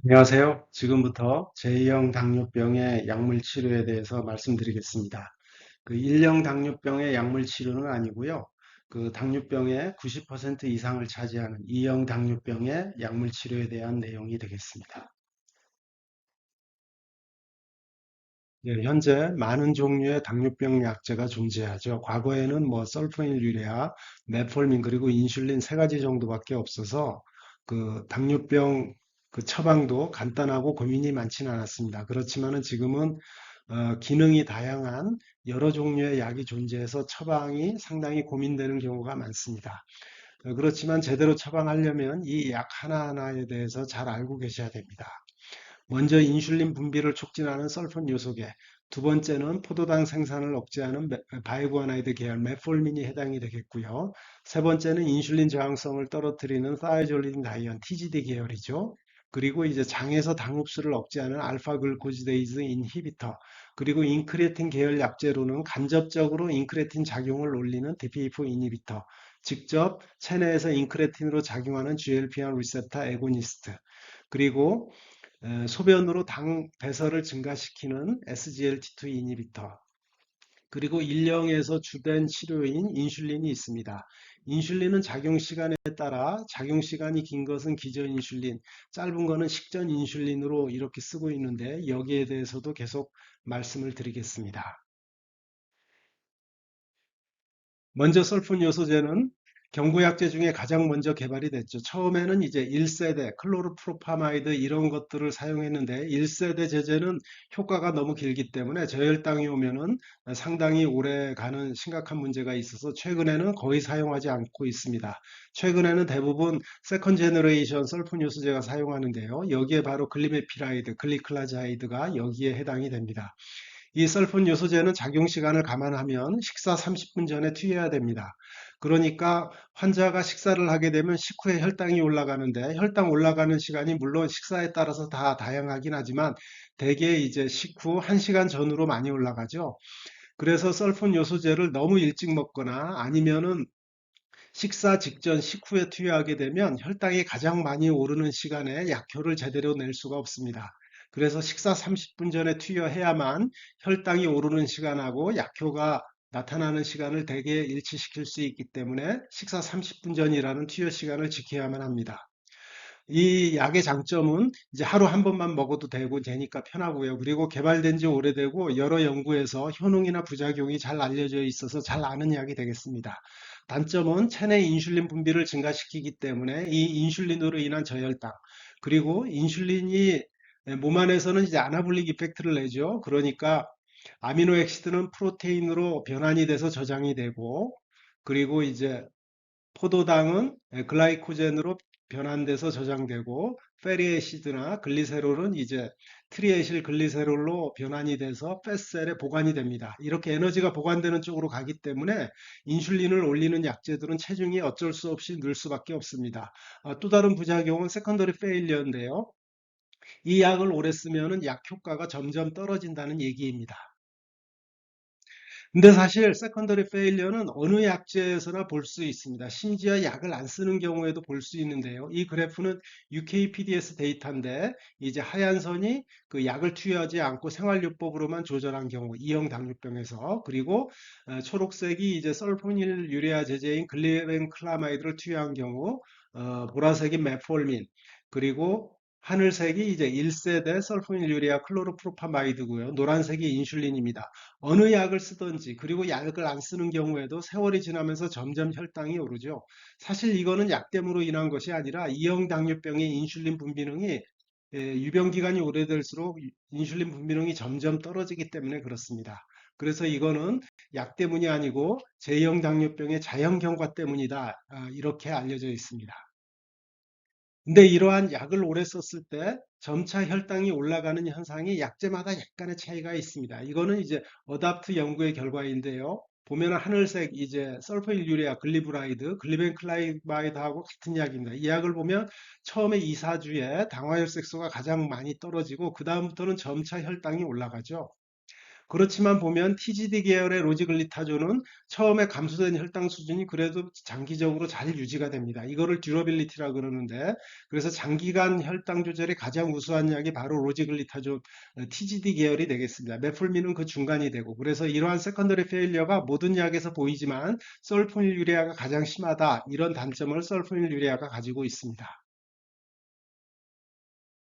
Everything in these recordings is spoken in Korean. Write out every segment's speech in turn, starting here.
안녕하세요. 지금부터 제2형 당뇨병의 약물 치료에 대해서 말씀드리겠습니다. 그 1형 당뇨병의 약물 치료는 아니고요. 그 당뇨병의 90% 이상을 차지하는 2형 당뇨병의 약물 치료에 대한 내용이 되겠습니다. 예, 현재 많은 종류의 당뇨병 약제가 존재하죠. 과거에는 뭐 설포닐유레아, 메폴민 그리고 인슐린 세 가지 정도밖에 없어서 그 당뇨병 그 처방도 간단하고 고민이 많지는 않았습니다. 그렇지만은 지금은 기능이 다양한 여러 종류의 약이 존재해서 처방이 상당히 고민되는 경우가 많습니다. 그렇지만 제대로 처방하려면 이 약 하나하나에 대해서 잘 알고 계셔야 됩니다. 먼저 인슐린 분비를 촉진하는 설폰 요소계, 두 번째는 포도당 생산을 억제하는 바이구아나이드 계열 메폴민이 해당이 되겠고요. 세 번째는 인슐린 저항성을 떨어뜨리는 사이졸린 다이온 TGD 계열이죠. 그리고 이제 장에서 당 흡수를 억제하는 알파 글코지데이즈 인히비터, 그리고 인크레틴 계열 약제로는 간접적으로 인크레틴 작용을 올리는 DPA4 인히비터, 직접 체내에서 인크레틴으로 작용하는 GLP-1 리셉터 에고니스트, 그리고 소변으로 당 배설을 증가시키는 SGLT2 이니비터, 그리고 일령에서 주된 치료인 인슐린이 있습니다. 인슐린은 작용 시간에 따라 작용 시간이 긴 것은 기저 인슐린, 짧은 것은 식전 인슐린으로 이렇게 쓰고 있는데 여기에 대해서도 계속 말씀을 드리겠습니다. 먼저 설폰 요소제는 경구약제 중에 가장 먼저 개발이 됐죠. 처음에는 이제 1세대, 클로르프로파마이드 이런 것들을 사용했는데 1세대 제제는 효과가 너무 길기 때문에 저혈당이 오면은 상당히 오래 가는 심각한 문제가 있어서 최근에는 거의 사용하지 않고 있습니다. 최근에는 대부분 세컨 제너레이션 설폰 요소제가 사용하는데요. 여기에 바로 글리메피라이드, 글리클라자이드가 여기에 해당이 됩니다. 이 설폰 요소제는 작용 시간을 감안하면 식사 30분 전에 투여해야 됩니다. 그러니까 환자가 식사를 하게 되면 식후에 혈당이 올라가는데 혈당 올라가는 시간이 물론 식사에 따라서 다 다양하긴 하지만 대개 이제 식후 1시간 전으로 많이 올라가죠. 그래서 설폰 요소제를 너무 일찍 먹거나 아니면은 식사 직전 식후에 투여하게 되면 혈당이 가장 많이 오르는 시간에 약효를 제대로 낼 수가 없습니다. 그래서 식사 30분 전에 투여해야만 혈당이 오르는 시간하고 약효가 나타나는 시간을 대개 일치시킬 수 있기 때문에 식사 30분 전이라는 투여 시간을 지켜야만 합니다. 이 약의 장점은 이제 하루 한 번만 먹어도 되니까 편하고요. 그리고 개발된 지 오래되고 여러 연구에서 효능이나 부작용이 잘 알려져 있어서 잘 아는 약이 되겠습니다. 단점은 체내 인슐린 분비를 증가시키기 때문에 이 인슐린으로 인한 저혈당, 그리고 인슐린이 몸 안에서는 이제 아나볼릭 이펙트를 내죠. 그러니까 아미노액시드는 프로테인으로 변환이 돼서 저장이 되고, 그리고 이제 포도당은 글라이코젠으로 변환돼서 저장되고, 페리에시드나 글리세롤은 이제 트리에실 글리세롤로 변환이 돼서 팻셀에 보관이 됩니다. 이렇게 에너지가 보관되는 쪽으로 가기 때문에 인슐린을 올리는 약제들은 체중이 어쩔 수 없이 늘 수밖에 없습니다. 또 다른 부작용은 세컨더리 페일리어인데요. 이 약을 오래 쓰면은 약 효과가 점점 떨어진다는 얘기입니다. 근데 사실 세컨더리 페일리어는 어느 약제에서나 볼 수 있습니다. 심지어 약을 안 쓰는 경우에도 볼 수 있는데요. 이 그래프는 UKPDS 데이터인데 이제 하얀 선이 그 약을 투여하지 않고 생활요법으로만 조절한 경우, 이형 당뇨병에서, 그리고 초록색이 이제 설포닐 유레아 제제인 글리벤클라마이드를 투여한 경우, 보라색이 메폴민, 그리고 하늘색이 이제 1세대 설포닐유레아 클로로프로파마이드고요. 노란색이 인슐린입니다. 어느 약을 쓰든지, 그리고 약을 안 쓰는 경우에도 세월이 지나면서 점점 혈당이 오르죠. 사실 이거는 약tem으로 인한 것이 아니라 이형 당뇨병의 인슐린 분비능이 유병 기간이 오래될수록 인슐린 분비능이 점점 떨어지기 때문에 그렇습니다. 그래서 이거는 약 때문이 아니고 제형 당뇨병의 자연 경과 때문이다. 이렇게 알려져 있습니다. 근데 이러한 약을 오래 썼을 때 점차 혈당이 올라가는 현상이 약제마다 약간의 차이가 있습니다. 이거는 이제 어답트 연구의 결과인데요. 보면 하늘색 이제 설포일유레아 글리브라이드, 글리벤클라이바이드하고 같은 약입니다. 이 약을 보면 처음에 2, 4주에 당화혈색소가 가장 많이 떨어지고 그 다음부터는 점차 혈당이 올라가죠. 그렇지만 보면 TGD 계열의 로지글리타존은 처음에 감소된 혈당 수준이 그래도 장기적으로 잘 유지가 됩니다. 이거를 듀러빌리티라 그러는데, 그래서 장기간 혈당 조절이 가장 우수한 약이 바로 로지글리타존 TGD 계열이 되겠습니다. 메폴민은 그 중간이 되고, 그래서 이러한 세컨더리 페일리어가 모든 약에서 보이지만 설포닐 유레아가 가장 심하다, 이런 단점을 설포닐 유레아가 가지고 있습니다.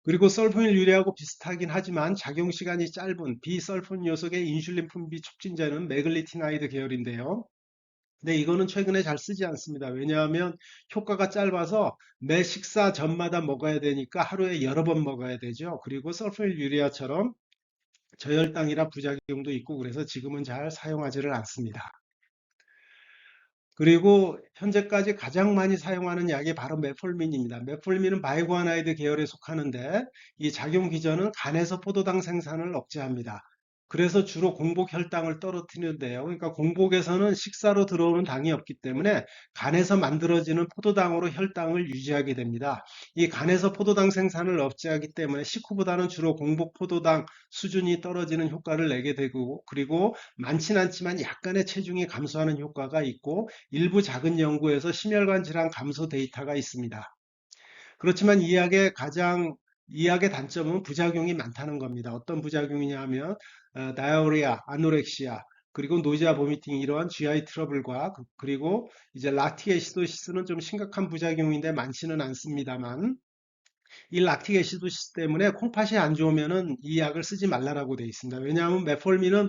그리고 설포닐 유래하고 비슷하긴 하지만 작용 시간이 짧은 비설폰 녀석의 인슐린 분비 촉진제는 메글리티나이드 계열인데요. 근데 이거는 최근에 잘 쓰지 않습니다. 왜냐하면 효과가 짧아서 매 식사 전마다 먹어야 되니까 하루에 여러 번 먹어야 되죠. 그리고 설포닐 유리아처럼 저혈당이라 부작용도 있고 그래서 지금은 잘 사용하지를 않습니다. 그리고 현재까지 가장 많이 사용하는 약이 바로 메폴민입니다. 메폴민은 바이구아나이드 계열에 속하는데 이 작용 기전은 간에서 포도당 생산을 억제합니다. 그래서 주로 공복 혈당을 떨어뜨리는데요. 그러니까 공복에서는 식사로 들어오는 당이 없기 때문에 간에서 만들어지는 포도당으로 혈당을 유지하게 됩니다. 이 간에서 포도당 생산을 억제하기 때문에 식후보다는 주로 공복 포도당 수준이 떨어지는 효과를 내게 되고, 그리고 많진 않지만 약간의 체중이 감소하는 효과가 있고 일부 작은 연구에서 심혈관 질환 감소 데이터가 있습니다. 그렇지만 이 약의 단점은 부작용이 많다는 겁니다. 어떤 부작용이냐 하면 다이어리아, 아노렉시아, 그리고 노지아 보미팅 이러한 GI 트러블과 그리고 이제 락틱 애시도시스는 좀 심각한 부작용인데 많지는 않습니다만 이 락틱 애시도시스 때문에 콩팥이 안 좋으면은 이 약을 쓰지 말라라고 되어 있습니다. 왜냐하면 메폴민은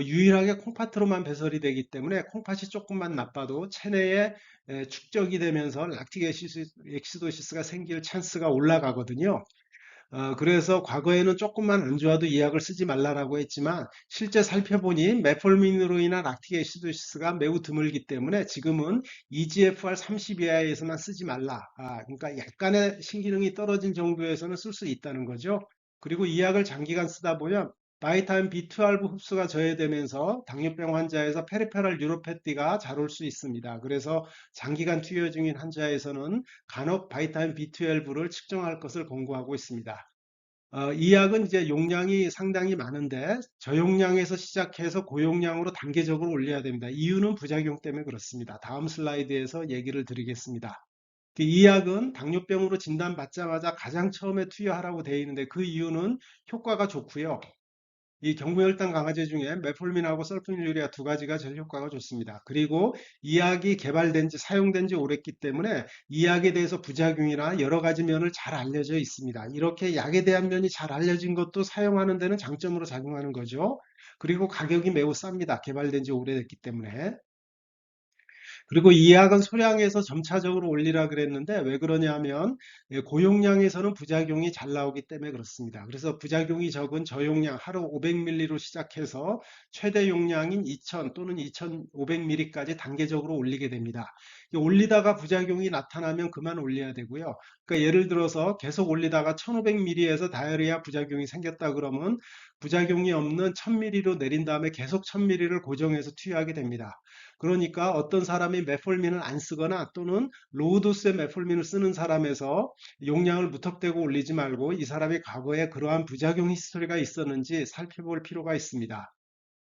유일하게 콩팥으로만 배설이 되기 때문에 콩팥이 조금만 나빠도 체내에 축적이 되면서 락틱 애시도시스가 생길 찬스가 올라가거든요. 그래서 과거에는 조금만 안 좋아도 이 약을 쓰지 말라라고 했지만 실제 살펴보니 메폴민으로 인한 락틱 애시도시스가 매우 드물기 때문에 지금은 EGFR 30 이하에서만 쓰지 말라. 그러니까 약간의 신기능이 떨어진 정도에서는 쓸 수 있다는 거죠. 그리고 이 약을 장기간 쓰다 보면 바이타민 B12 흡수가 저해되면서 당뇨병 환자에서 페리페럴 뉴로패티가 잘 올 수 있습니다. 그래서 장기간 투여 중인 환자에서는 간혹 바이타민 B12를 측정할 것을 권고하고 있습니다. 이 약은 이제 용량이 상당히 많은데 저용량에서 시작해서 고용량으로 단계적으로 올려야 됩니다. 이유는 부작용 때문에 그렇습니다. 다음 슬라이드에서 얘기를 드리겠습니다. 이 약은 당뇨병으로 진단받자마자 가장 처음에 투여하라고 되어 있는데 그 이유는 효과가 좋고요. 이 경부혈당 강화제 중에 메폴민하고 설프닐유리아 두 가지가 제일 효과가 좋습니다. 그리고 이 약이 사용된 지 오랬기 때문에 이 약에 대해서 부작용이나 여러 가지 면을 잘 알려져 있습니다. 이렇게 약에 대한 면이 잘 알려진 것도 사용하는 데는 장점으로 작용하는 거죠. 그리고 가격이 매우 쌉니다. 개발된 지 오래됐기 때문에. 그리고 이 약은 소량에서 점차적으로 올리라 그랬는데 왜 그러냐면 고용량에서는 부작용이 잘 나오기 때문에 그렇습니다. 그래서 부작용이 적은 저용량 하루 500ml로 시작해서 최대 용량인 2000 또는 2500ml까지 단계적으로 올리게 됩니다. 올리다가 부작용이 나타나면 그만 올려야 되고요. 그러니까 예를 들어서 계속 올리다가 1500ml에서 다이어리아 부작용이 생겼다 그러면 부작용이 없는 1000ml로 내린 다음에 계속 1000ml를 고정해서 투여하게 됩니다. 그러니까 어떤 사람이 메폴민을 안 쓰거나 또는 로우도스의 메폴민을 쓰는 사람에서 용량을 무턱대고 올리지 말고 이 사람이 과거에 그러한 부작용 히스토리가 있었는지 살펴볼 필요가 있습니다.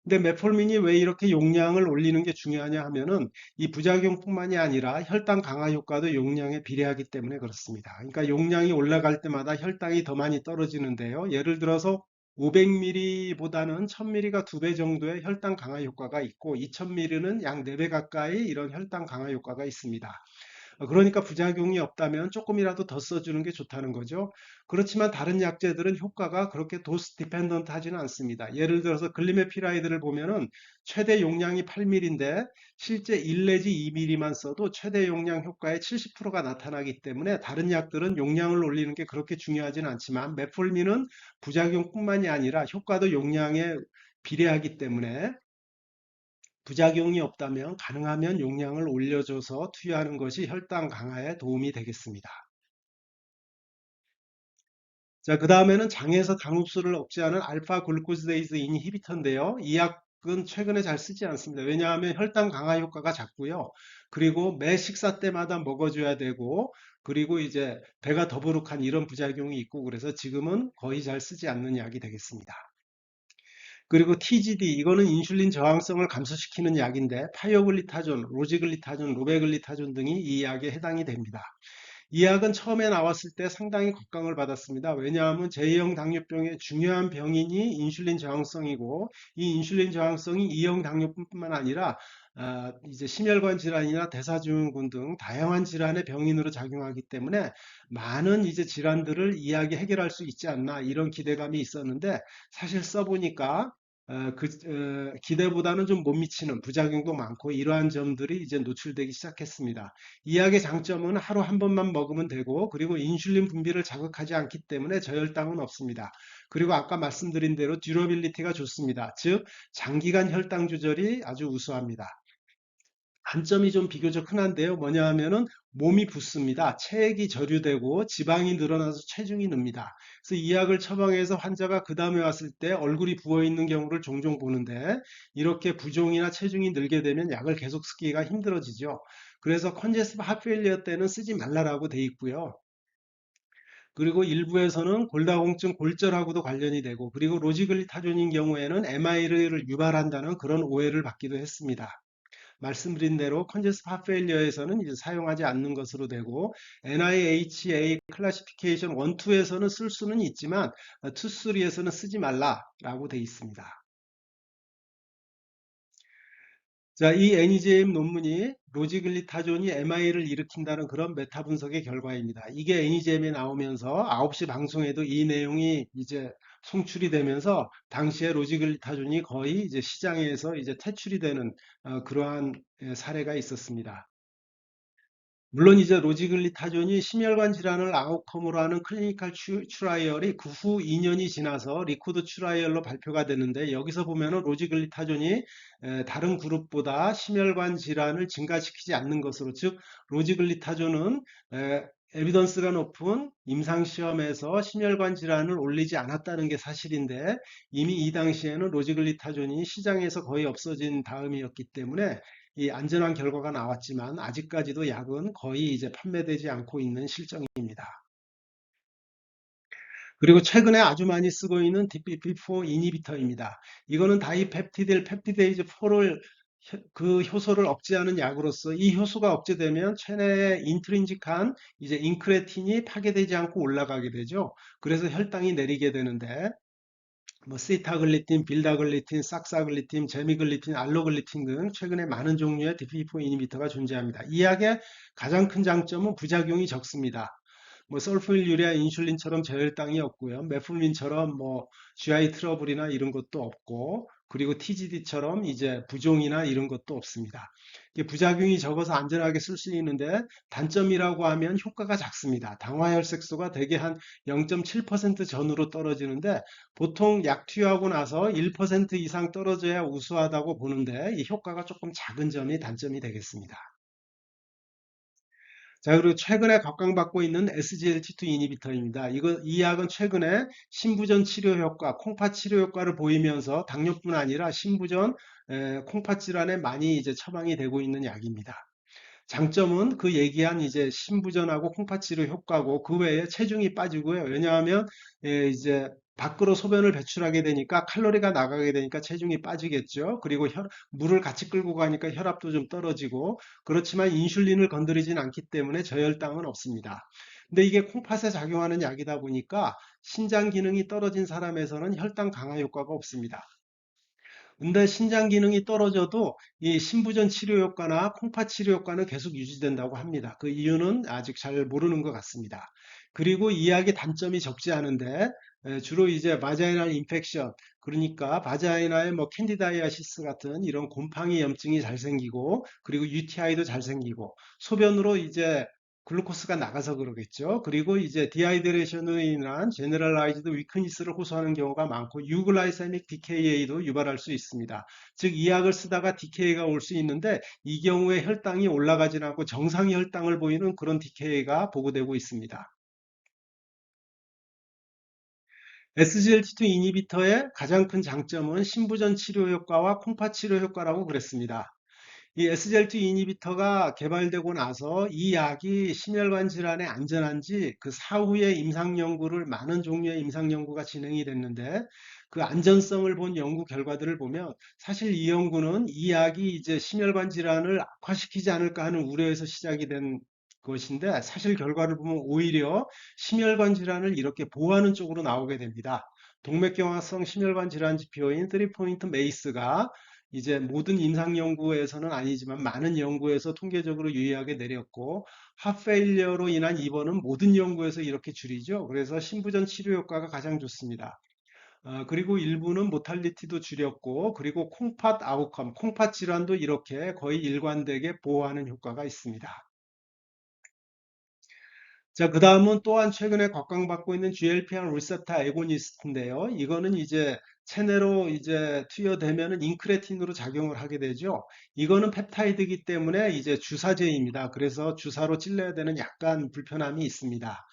근데 메폴민이 왜 이렇게 용량을 올리는 게 중요하냐 하면은 이 부작용뿐만이 아니라 혈당 강화 효과도 용량에 비례하기 때문에 그렇습니다. 그러니까 용량이 올라갈 때마다 혈당이 더 많이 떨어지는데요. 예를 들어서 500ml보다는 1000ml가 2배 정도의 혈당 강화 효과가 있고 2000ml는 약 4배 가까이 이런 혈당 강화 효과가 있습니다. 그러니까 부작용이 없다면 조금이라도 더 써주는 게 좋다는 거죠. 그렇지만 다른 약제들은 효과가 그렇게 도스 디펜던트 하지는 않습니다. 예를 들어서 글리메피라이드를 보면은 최대 용량이 8ml인데 실제 1 내지 2ml만 써도 최대 용량 효과의 70%가 나타나기 때문에 다른 약들은 용량을 올리는 게 그렇게 중요하지는 않지만 메폴민은 부작용뿐만이 아니라 효과도 용량에 비례하기 때문에 부작용이 없다면 가능하면 용량을 올려줘서 투여하는 것이 혈당 강화에 도움이 되겠습니다. 자, 그 다음에는 장에서 당 흡수를 억제하는 알파 글루코시데이즈 인히비터인데요. 이 약은 최근에 잘 쓰지 않습니다. 왜냐하면 혈당 강화 효과가 작고요. 그리고 매 식사 때마다 먹어줘야 되고, 그리고 이제 배가 더부룩한 이런 부작용이 있고, 그래서 지금은 거의 잘 쓰지 않는 약이 되겠습니다. 그리고 TGD, 이거는 인슐린 저항성을 감소시키는 약인데 파이오글리타존, 로지글리타존, 로베글리타존 등이 이 약에 해당이 됩니다. 이 약은 처음에 나왔을 때 상당히 곽광을 받았습니다. 왜냐하면 제2형 당뇨병의 중요한 병인이 인슐린 저항성이고, 이 인슐린 저항성이 2형 당뇨뿐만 아니라 이제 심혈관 질환이나 대사증후군 등 다양한 질환의 병인으로 작용하기 때문에 많은 이제 질환들을 이 약이 해결할 수 있지 않나, 이런 기대감이 있었는데, 사실 써보니까 기대보다는 좀 못 미치는 부작용도 많고, 이러한 점들이 이제 노출되기 시작했습니다. 이 약의 장점은 하루 한 번만 먹으면 되고, 그리고 인슐린 분비를 자극하지 않기 때문에 저혈당은 없습니다. 그리고 아까 말씀드린 대로 듀러빌리티가 좋습니다. 즉 장기간 혈당 조절이 아주 우수합니다. 단점이 좀 비교적 흔한데요. 뭐냐 하면은 몸이 붓습니다. 체액이 저류되고 지방이 늘어나서 체중이 늡니다. 그래서 이 약을 처방해서 환자가 그 다음에 왔을 때 얼굴이 부어 있는 경우를 종종 보는데, 이렇게 부종이나 체중이 늘게 되면 약을 계속 쓰기가 힘들어지죠. 그래서 컨제스티브 하트페일리어 때는 쓰지 말라라고 돼 있고요. 그리고 일부에서는 골다공증 골절하고도 관련이 되고, 그리고 로지글리타존인 경우에는 MI를 유발한다는 그런 오해를 받기도 했습니다. 말씀드린 대로 컨제스티브 하트 페일리어에서는 이제 사용하지 않는 것으로 되고, NIHA 클래시피케이션 1, 2에서는 쓸 수는 있지만 2, 3에서는 쓰지 말라라고 되어 있습니다. 자, 이 NEJM 논문이 로지글리타존이 MI를 일으킨다는 그런 메타 분석의 결과입니다. 이게 NEJM에 나오면서 9시 방송에도 이 내용이 이제 송출이 되면서 당시에 로지글리타존이 거의 이제 시장에서 이제 퇴출이 되는 그러한 사례가 있었습니다. 물론 이제 로지글리타존이 심혈관 질환을 아웃컴으로 하는 클리니컬 트라이얼이 그 후 2년이 지나서 리코드 트라이얼로 발표가 되는데, 여기서 보면은 로지글리타존이 다른 그룹보다 심혈관 질환을 증가시키지 않는 것으로, 즉 로지글리타존은 에비던스가 높은 임상시험에서 심혈관 질환을 올리지 않았다는 게 사실인데, 이미 이 당시에는 로지글리타존이 시장에서 거의 없어진 다음이었기 때문에 이 안전한 결과가 나왔지만, 아직까지도 약은 거의 이제 판매되지 않고 있는 실정입니다. 그리고 최근에 아주 많이 쓰고 있는 DPP4 이니비터입니다. 이거는 다이펩티딜 펩티데이즈 4를 그 효소를 억제하는 약으로서, 이 효소가 억제되면 체내의 인트린직한 이제 인크레틴이 파괴되지 않고 올라가게 되죠. 그래서 혈당이 내리게 되는데, 뭐 시타글리틴, 빌다글리틴, saksa글리틴, 제미글리틴, 알로글리틴 등 최근에 많은 종류의 DPP4 이니비터가 존재합니다. 이 약의 가장 큰 장점은 부작용이 적습니다. 뭐 설프릴유리아 인슐린처럼 저혈당이 없고요. 메풀민처럼 뭐 GI 트러블이나 이런 것도 없고, 그리고 TGD처럼 이제 부종이나 이런 것도 없습니다. 이게 부작용이 적어서 안전하게 쓸 수 있는데, 단점이라고 하면 효과가 작습니다. 당화혈색소가 대개 한 0.7% 전후로 떨어지는데, 보통 약 투여하고 나서 1% 이상 떨어져야 우수하다고 보는데, 이 효과가 조금 작은 점이 단점이 되겠습니다. 자, 그리고 최근에 각광받고 있는 SGLT2 이니비터입니다. 이 약은 최근에 신부전 치료 효과, 콩팥 치료 효과를 보이면서 당뇨뿐 아니라 신부전, 콩팥 질환에 많이 이제 처방이 되고 있는 약입니다. 장점은 그 얘기한 이제 신부전하고 콩팥치료 효과고, 그 외에 체중이 빠지고요. 왜냐하면 이제 밖으로 소변을 배출하게 되니까 칼로리가 나가게 되니까 체중이 빠지겠죠. 그리고 물을 같이 끌고 가니까 혈압도 좀 떨어지고, 그렇지만 인슐린을 건드리진 않기 때문에 저혈당은 없습니다. 근데 이게 콩팥에 작용하는 약이다 보니까 신장 기능이 떨어진 사람에서는 혈당 강화 효과가 없습니다. 근데 신장 기능이 떨어져도 이 신부전 치료 효과나 콩팥 치료 효과는 계속 유지된다고 합니다. 그 이유는 아직 잘 모르는 것 같습니다. 그리고 이 약의 단점이 적지 않은데, 주로 이제 바자이널 인펙션, 그러니까 바자이나에 뭐 캔디다이아시스 같은 이런 곰팡이 염증이 잘 생기고, 그리고 UTI도 잘 생기고, 소변으로 이제 글루코스가 나가서 그러겠죠. 그리고 이제 디하이드레이션으로 인한 제너럴라이즈드 위크니스를 호소하는 경우가 많고, 유글라이세믹 DKA도 유발할 수 있습니다. 즉, 이 약을 쓰다가 DKA가 올 수 있는데, 이 경우에 혈당이 올라가지 않고 정상 혈당을 보이는 그런 DKA가 보고되고 있습니다. SGLT2 이니비터의 가장 큰 장점은 신부전 치료 효과와 콩팥 치료 효과라고 그랬습니다. 이 SGLT 이니비터가 개발되고 나서 이 약이 심혈관 질환에 안전한지 그 사후에 임상 연구를 많은 종류의 임상 연구가 진행이 됐는데 그 안전성을 본 연구 결과들을 보면 사실 이 연구는 이 약이 이제 심혈관 질환을 악화시키지 않을까 하는 우려에서 시작이 된 것인데 사실 결과를 보면 오히려 심혈관 질환을 이렇게 보호하는 쪽으로 나오게 됩니다. 동맥경화성 심혈관 질환 지표인 3포인트 메이스가 이제 모든 임상 연구에서는 아니지만 많은 연구에서 통계적으로 유의하게 내렸고 핫페일리어로 인한 입원은 모든 연구에서 이렇게 줄이죠. 그래서 신부전 치료 효과가 가장 좋습니다. 그리고 일부는 모탈리티도 줄였고 그리고 콩팥 아웃컴, 콩팥 질환도 이렇게 거의 일관되게 보호하는 효과가 있습니다. 자, 그 다음은 또한 최근에 각광받고 있는 GLP-1 리셉터 애고니스트인데요. 이거는 이제 체내로 이제 투여되면은 인크레틴으로 작용을 하게 되죠. 이거는 펩타이드이기 때문에 이제 주사제입니다. 그래서 주사로 찔러야 되는 약간 불편함이 있습니다.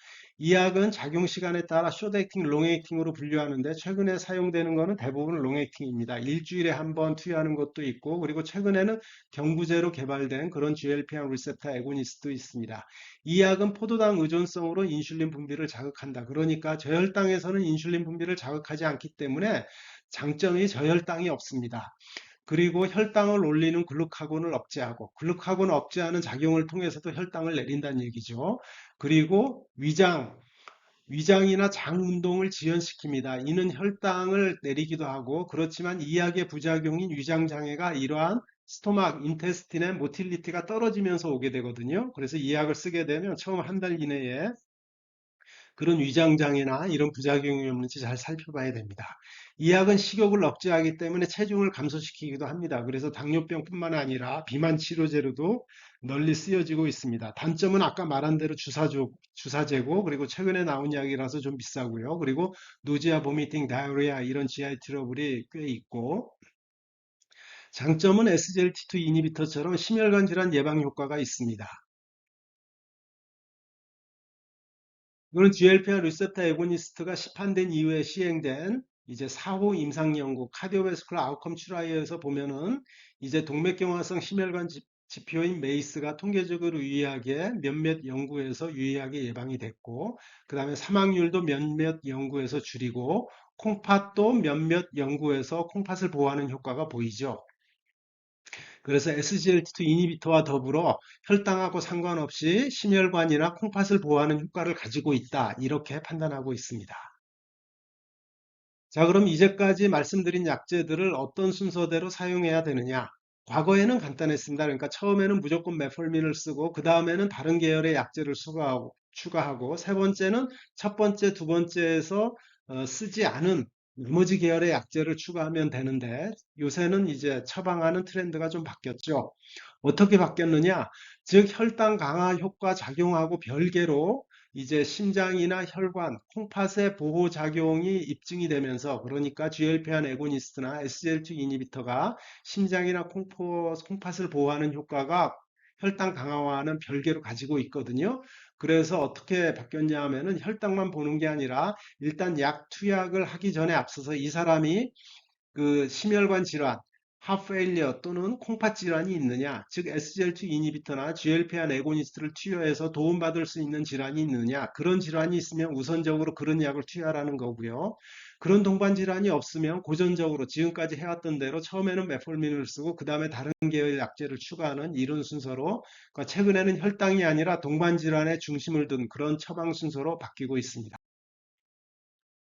이 약은 작용 시간에 따라 숏액팅, 롱액팅으로 분류하는데 최근에 사용되는 거는 대부분 롱액팅입니다. 일주일에 한 번 투여하는 것도 있고 그리고 최근에는 경구제로 개발된 그런 GLP-1 리셉터 애고니스트도 있습니다. 이 약은 포도당 의존성으로 인슐린 분비를 자극한다. 그러니까 저혈당에서는 인슐린 분비를 자극하지 않기 때문에 장점이 저혈당이 없습니다. 그리고 혈당을 올리는 글루카곤을 억제하고 글루카곤 억제하는 작용을 통해서도 혈당을 내린다는 얘기죠. 그리고 위장이나 장 운동을 지연시킵니다. 이는 혈당을 내리기도 하고 그렇지만 이 약의 부작용인 위장 장애가 이러한 스토막, 인테스틴의 모틸리티가 떨어지면서 오게 되거든요. 그래서 이 약을 쓰게 되면 처음 한 달 이내에 그런 위장장애나 이런 부작용이 없는지 잘 살펴봐야 됩니다. 이 약은 식욕을 억제하기 때문에 체중을 감소시키기도 합니다. 그래서 당뇨병뿐만 아니라 비만 치료제로도 널리 쓰여지고 있습니다. 단점은 아까 말한 대로 주사제고 그리고 최근에 나온 약이라서 좀 비싸고요. 그리고 노지아, 보미팅, 다이어리아 이런 GI 트러블이 꽤 있고 장점은 SGLT2 이니비터처럼 심혈관 질환 예방 효과가 있습니다. 이거는 GLP-1 리셉터 애고니스트가 시판된 이후에 시행된 이제 사후 임상 연구 카디오베스쿨러 아웃컴 트라이얼에서 보면은 이제 동맥경화성 심혈관 지표인 메이스가 통계적으로 유의하게 몇몇 연구에서 유의하게 예방이 됐고 그 다음에 사망률도 몇몇 연구에서 줄이고 콩팥도 몇몇 연구에서 콩팥을 보호하는 효과가 보이죠. 그래서 SGLT2 이니비터와 더불어 혈당하고 상관없이 심혈관이나 콩팥을 보호하는 효과를 가지고 있다. 이렇게 판단하고 있습니다. 자, 그럼 이제까지 말씀드린 약제들을 어떤 순서대로 사용해야 되느냐? 과거에는 간단했습니다. 그러니까 처음에는 무조건 메폴민을 쓰고 그 다음에는 다른 계열의 약제를 추가하고 세 번째는 첫 번째, 두 번째에서 쓰지 않은 나머지 계열의 약제를 추가하면 되는데 요새는 이제 처방하는 트렌드가 좀 바뀌었죠. 어떻게 바뀌었느냐? 즉 혈당 강화 효과 작용하고 별개로 이제 심장이나 혈관, 콩팥의 보호 작용이 입증이 되면서 그러니까 GLP-1 애고니스트나 SGLT 이니비터가 심장이나 콩팥을 보호하는 효과가 혈당 강화와는 별개로 가지고 있거든요. 그래서 어떻게 바뀌었냐 하면은 혈당만 보는 게 아니라 일단 약 투약을 하기 전에 앞서서 이 사람이 그 심혈관 질환, 하프페일리어 또는 콩팥 질환이 있느냐, 즉 SGLT 이니비터나 GLP-1 애고니스트를 투여해서 도움받을 수 있는 질환이 있느냐, 그런 질환이 있으면 우선적으로 그런 약을 투여하라는 거고요. 그런 동반 질환이 없으면 고전적으로 지금까지 해왔던 대로 처음에는 메폴민을 쓰고 그 다음에 다른 계열 약제를 추가하는 이런 순서로 그러니까 최근에는 혈당이 아니라 동반 질환에 중심을 둔 그런 처방 순서로 바뀌고 있습니다.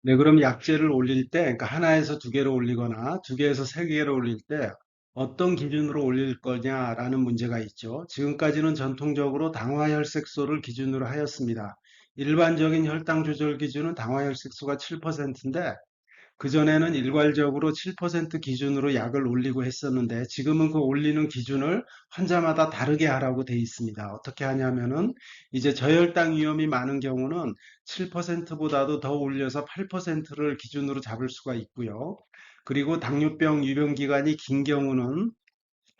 네, 그럼 약제를 올릴 때, 그러니까 하나에서 두 개로 올리거나 두 개에서 세 개로 올릴 때 어떤 기준으로 올릴 거냐라는 문제가 있죠. 지금까지는 전통적으로 당화혈색소를 기준으로 하였습니다. 일반적인 혈당 조절 기준은 당화혈색소가 7%인데 그전에는 일괄적으로 7% 기준으로 약을 올리고 했었는데 지금은 그 올리는 기준을 환자마다 다르게 하라고 돼 있습니다. 어떻게 하냐면은 이제 저혈당 위험이 많은 경우는 7%보다도 더 올려서 8%를 기준으로 잡을 수가 있고요. 그리고 당뇨병 유병 기간이 긴 경우는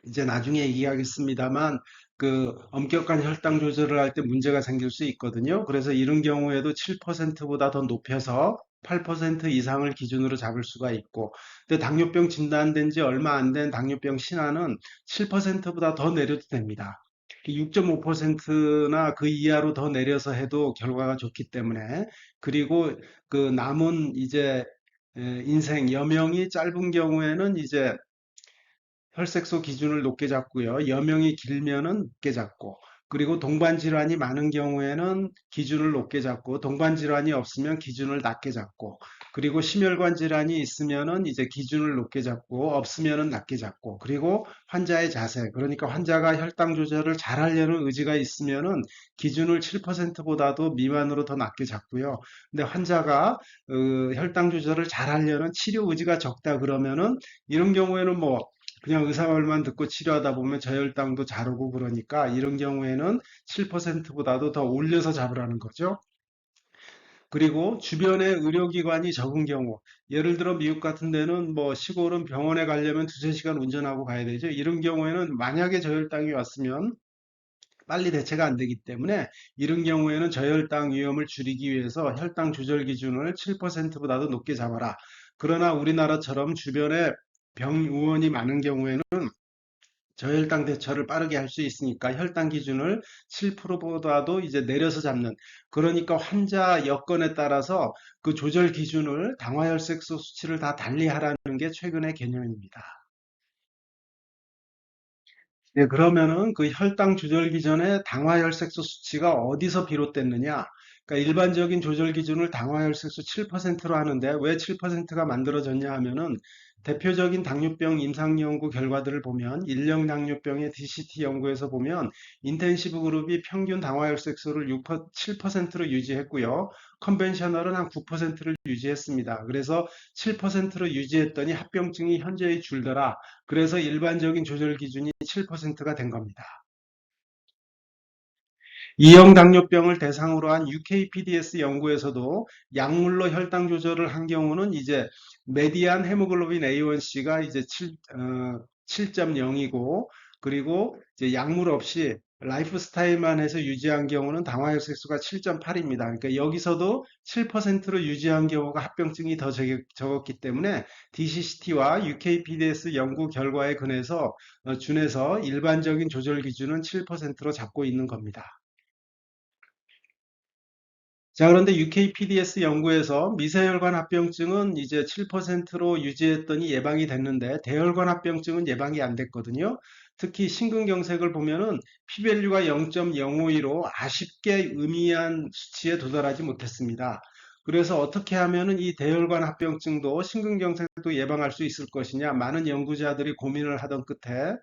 이제 나중에 얘기하겠습니다만 그 엄격한 혈당 조절을 할 때 문제가 생길 수 있거든요. 그래서 이런 경우에도 7%보다 더 높여서 8% 이상을 기준으로 잡을 수가 있고, 근데 당뇨병 진단된 지 얼마 안 된 당뇨병 신화는 7%보다 더 내려도 됩니다. 6.5%나 그 이하로 더 내려서 해도 결과가 좋기 때문에, 그리고 그 남은 이제 인생 여명이 짧은 경우에는 이제 혈색소 기준을 높게 잡고요. 여명이 길면은 높게 잡고, 그리고 동반 질환이 많은 경우에는 기준을 높게 잡고, 동반 질환이 없으면 기준을 낮게 잡고, 그리고 심혈관 질환이 있으면은 이제 기준을 높게 잡고, 없으면은 낮게 잡고, 그리고 환자의 자세, 그러니까 환자가 혈당 조절을 잘 하려는 의지가 있으면은 기준을 7%보다도 미만으로 더 낮게 잡고요. 근데 환자가 혈당 조절을 잘 하려는 치료 의지가 적다 그러면은 이런 경우에는 뭐 그냥 의사 말만 듣고 치료하다 보면 저혈당도 잘 오고 그러니까 이런 경우에는 7%보다도 더 올려서 잡으라는 거죠. 그리고 주변에 의료기관이 적은 경우, 예를 들어 미국 같은 데는 뭐 시골은 병원에 가려면 두세 시간 운전하고 가야 되죠. 이런 경우에는 만약에 저혈당이 왔으면 빨리 대체가 안 되기 때문에 이런 경우에는 저혈당 위험을 줄이기 위해서 혈당 조절 기준을 7%보다도 높게 잡아라. 그러나 우리나라처럼 주변에 병의원이 많은 경우에는 저혈당 대처를 빠르게 할 수 있으니까 혈당 기준을 7%보다도 이제 내려서 잡는, 그러니까 환자 여건에 따라서 그 조절 기준을 당화혈색소 수치를 다 달리하라는 게 최근의 개념입니다. 네, 그러면은 그 혈당 조절기 전에 당화혈색소 수치가 어디서 비롯됐느냐? 그러니까 일반적인 조절 기준을 당화혈색소 7%로 하는데 왜 7%가 만들어졌냐 하면은 대표적인 당뇨병 임상 연구 결과들을 보면 일형 당뇨병의 DCT 연구에서 보면 인텐시브 그룹이 평균 당화혈색소를 7%로 유지했고요. 컨벤셔널은 한 9%를 유지했습니다. 그래서 7%로 유지했더니 합병증이 현저히 줄더라. 그래서 일반적인 조절 기준이 7%가 된 겁니다. 이형 당뇨병을 대상으로 한 UKPDS 연구에서도 약물로 혈당 조절을 한 경우는 이제 메디안 헤모글로빈 A1C가 이제 7.0이고 그리고 이제 약물 없이 라이프 스타일만 해서 유지한 경우는 당화혈색소가 7.8입니다. 그러니까 여기서도 7%로 유지한 경우가 합병증이 더 적었기 때문에 DCCT와 UKPDS 연구 결과에 준해서 일반적인 조절 기준은 7%로 잡고 있는 겁니다. 자, 그런데 UKPDS 연구에서 미세혈관 합병증은 이제 7%로 유지했더니 예방이 됐는데 대혈관 합병증은 예방이 안 됐거든요. 특히 심근경색을 보면은 p-value가 0.052로 아쉽게 의미한 수치에 도달하지 못했습니다. 그래서 어떻게 하면은 이 대혈관 합병증도 심근경색도 예방할 수 있을 것이냐 많은 연구자들이 고민을 하던 끝에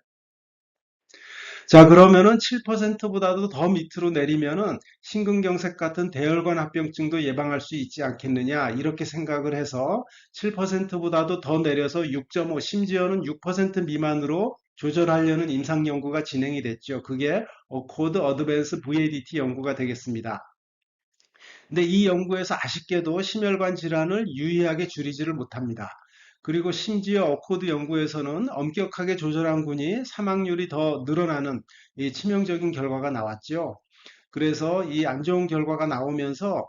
자, 그러면은 7%보다도 더 밑으로 내리면은 심근경색 같은 대혈관 합병증도 예방할 수 있지 않겠느냐, 이렇게 생각을 해서 7%보다도 더 내려서 6.5, 심지어는 6% 미만으로 조절하려는 임상 연구가 진행이 됐죠. 그게 코드 어드밴스 VADT 연구가 되겠습니다. 근데 이 연구에서 아쉽게도 심혈관 질환을 유의하게 줄이지를 못합니다. 그리고 심지어 어코드 연구에서는 엄격하게 조절한 군이 사망률이 더 늘어나는 이 치명적인 결과가 나왔죠. 그래서 이 안 좋은 결과가 나오면서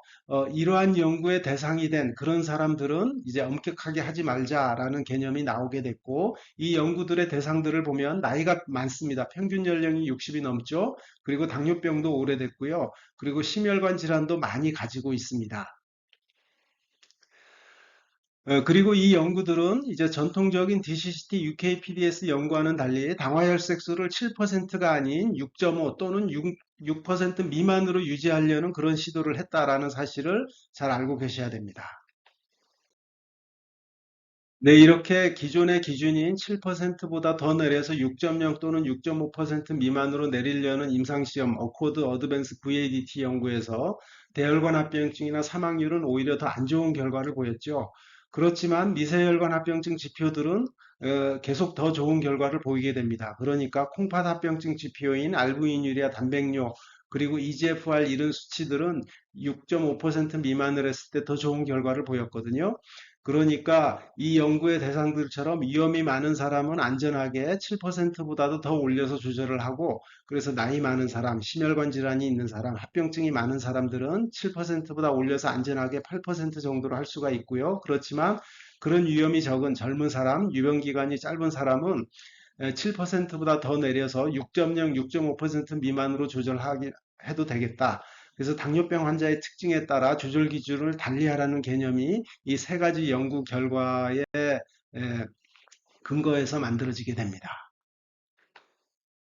이러한 연구의 대상이 된 그런 사람들은 이제 엄격하게 하지 말자라는 개념이 나오게 됐고 이 연구들의 대상들을 보면 나이가 많습니다. 평균 연령이 60이 넘죠. 그리고 당뇨병도 오래됐고요. 그리고 심혈관 질환도 많이 가지고 있습니다. 그리고 이 연구들은 이제 전통적인 DCCT, UKPDS 연구와는 달리 당화혈색소를 7%가 아닌 6.5 또는 6% 미만으로 유지하려는 그런 시도를 했다라는 사실을 잘 알고 계셔야 됩니다. 네, 이렇게 기존의 기준인 7%보다 더 내려서 6.0 또는 6.5% 미만으로 내리려는 임상시험 어코드 어드밴스 VADT 연구에서 대혈관 합병증이나 사망률은 오히려 더 안 좋은 결과를 보였죠. 그렇지만 미세혈관 합병증 지표들은 계속 더 좋은 결과를 보이게 됩니다. 그러니까 콩팥 합병증 지표인 알부인율이나 단백뇨 그리고 EGFR 이런 수치들은 6.5% 미만을 했을 때 더 좋은 결과를 보였거든요. 그러니까 이 연구의 대상들처럼 위험이 많은 사람은 안전하게 7%보다도 더 올려서 조절을 하고, 그래서 나이 많은 사람, 심혈관 질환이 있는 사람, 합병증이 많은 사람들은 7%보다 올려서 안전하게 8% 정도로 할 수가 있고요. 그렇지만 그런 위험이 적은 젊은 사람, 유병 기간이 짧은 사람은 7%보다 더 내려서 6.0, 6.5% 미만으로 조절하기 해도 되겠다. 그래서 당뇨병 환자의 특징에 따라 조절 기준을 달리하라는 개념이 이 세 가지 연구 결과에 근거해서 만들어지게 됩니다.